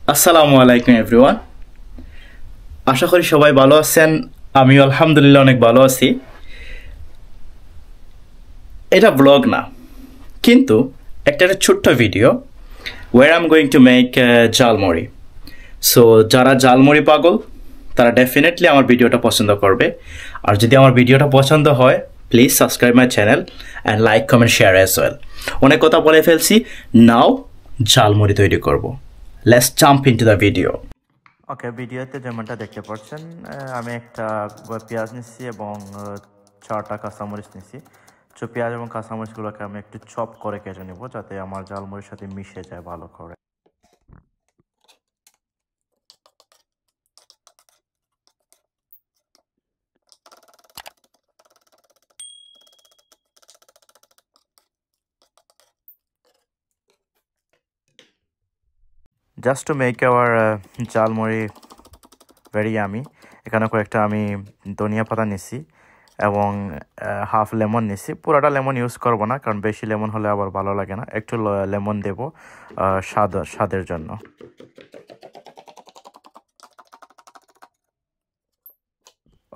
আসসালামু আলাইকুম এভরিওয়ান। আশা করি সবাই ভালো আছেন। আমি আলহামদুলিল্লাহ অনেক ভালো আছি। এটা ব্লগ না, কিন্তু একটা ছোট্ট video where I am going to make jhalmuri. So যারা জালমুড়ি পাগল তারা ডেফিনেটলি আমার ভিডিওটা পছন্দ করবে। আর যদি আমার ভিডিওটা পছন্দ হয়, please subscribe my channel and like comment share as well. অনেক কথা বলে ফেলছি, নাও জালমুড়ি তৈরি করব। Let's jump into the video. Okay, ভিডিওতে যেমনটা দেখতে পাচ্ছেন, আমি একটা পেঁয়াজ নিচ্ছি এবং 4টা কাঁচামরিচ নিচ্ছি। তো পেঁয়াজ এবং কাঁচামরিচগুলোকে আমি একটু চপ করে কেটে নেব, যাতে আমার জালমুড়ির সাথে মিশে যায় ভালো করে। Just to make our jhalmuri very yummy, এখানে কয়েকটা আমি ধনিয়া পাতা নিচ্ছি এবং হাফ লেমন নিচ্ছি। পুরোটা লেমন ইউজ করব না, কারণ বেশি লেমন হলে আবার ভালো লাগে না। একটু লেমন দেব স্বাদের জন্য।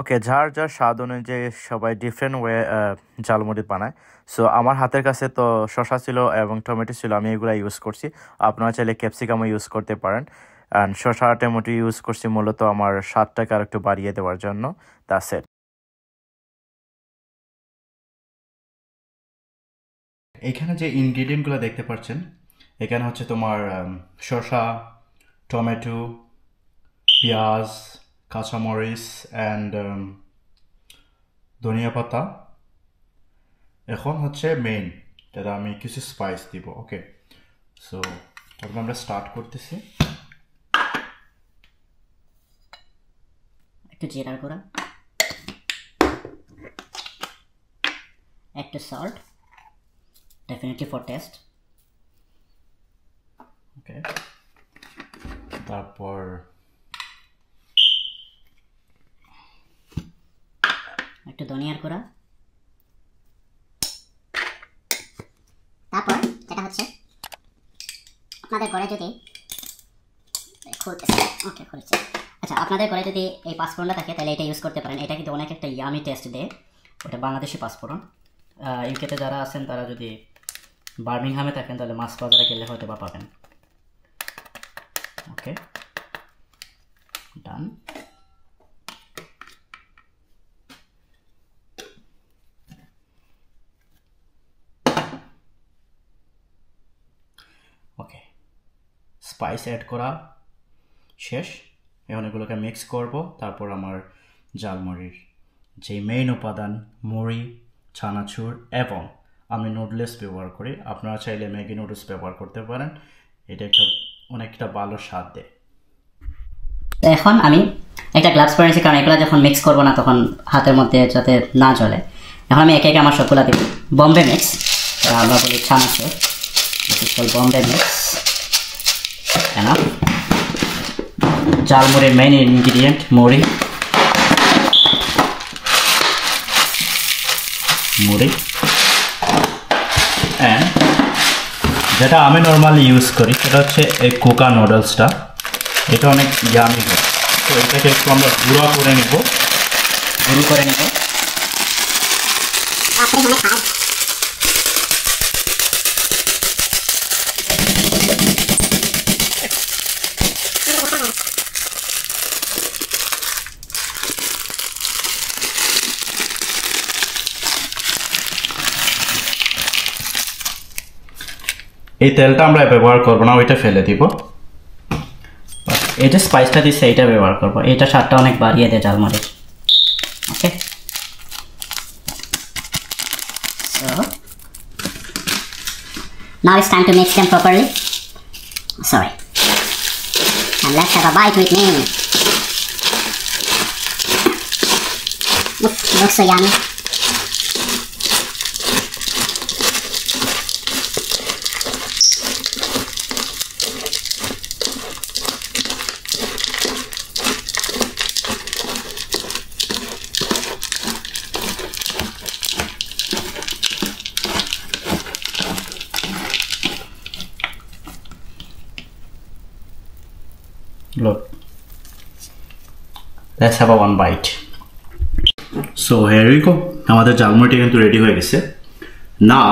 ওকে, যার যার স্বাদ অনুযায়ী সবাই ডিফারেন্ট ওয়ে জালমুড়ি বানায়। সো আমার হাতের কাছে তো শসা ছিল এবং টমেটো ছিল, আমি এগুলো ইউজ করছি। আপনারা চাইলে ক্যাপসিকামও ইউজ করতে পারেন। অ্যান্ড শসা টমেটো ইউজ করছি মূলত আমার স্বাদটাকে আর একটু বাড়িয়ে দেওয়ার জন্য। That's it. এখানে যে ইনগ্রিডিয়েন্টগুলো দেখতে পাচ্ছেন, এখানে হচ্ছে তোমার শসা, টমেটো, পেঁয়াজ, কাঁচামরিচ অ্যান্ড ধনিয়া পাতা। এখন হচ্ছে মেইন, যেটা আমি কিছু স্পাইস দিব। ওকে, সো তারপর আমরা স্টার্ট করতেছি। একটু জিরার গুঁড়া, একটু সল্ট, ডেফিনেটলি ফর টেস্ট। ওকে, তারপর একটু ধনিয়ার গুঁড়া, তারপর যেটা হচ্ছে আপনাদের ঘরে যদি খুলতেছে, ওকে খুলছে। আচ্ছা, আপনাদের ঘরে যদি এই পাঁচফোড়নটা থাকে তাহলে এটা ইউজ করতে পারেন। এটা কিন্তু অনেক একটা ইয়ামি টেস্ট দেয়। ওটা বাংলাদেশি পাঁচফোড়ন। ইউকেতে যারা আছেন তারা যদি বার্মিংহামে থাকেন তাহলে মাছ বাজারে গেলে হয়তো বা পাবেন। ওকে, ডান। ওকে, স্পাইস অ্যাড করা শেষ। এখন এগুলোকে মিক্স করব। তারপর আমার জালমুড়ির যে মেইন উপাদান মুড়ি, চানাচুর এবং আমি নুডলস ব্যবহার করি। আপনারা চাইলে ম্যাগি নুডলস ব্যবহার করতে পারেন। এটা একটা অনেকটা ভালো স্বাদ দেয়। এখন আমি একটা গ্লাভস পরে নিয়েছি, কারণ এগুলো যখন মিক্স করবো না তখন হাতের মধ্যে যাতে না জ্বলে। এখন আমি একে একে আমার সবগুলা দিব। বম্বে মিক্স, আমরা বলি চানাচুর, বম্বে মিক্স এনাফ। জালমুড়ির মেইন ইনগ্রিডিয়েন্ট মুড়ি, অ্যান্ড যেটা আমি নর্মালি ইউজ করি সেটা হচ্ছে এই কোকা নুডলসটা। এটা অনেক ইয়ামি হয়। তো এটাকে একটু আমরা গুঁড়ো করে নেব। এই তেলটা আমরা ব্যবহার করবো না, ওইটা ফেলে দিব। এই যে স্পাইসটা দিচ্ছে এইটা ব্যবহার করবো। এইটা স্বাদটা অনেক বাড়িয়ে দেয় জালমুড়ির। ওকে, so now it's time to mix them properly. Sorry, and let's have a bite with me. Oof, looks so yummy. Look. Let's have a one bite. So here we go. আমাদের ঝালমুড়িটা কিন্তু রেডি হয়ে গেছে. Now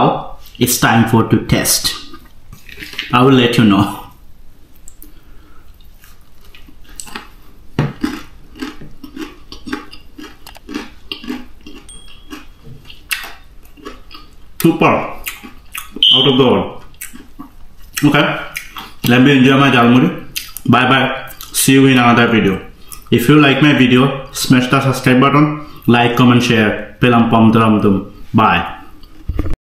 it's time for to test. I will let you know. Super. Out of the world. Okay. Let me enjoy my jalmuri. Bye bye. See you in another video. If you like my video, smash the subscribe button, like, comment, share. Pelam pam dum dum. Bye.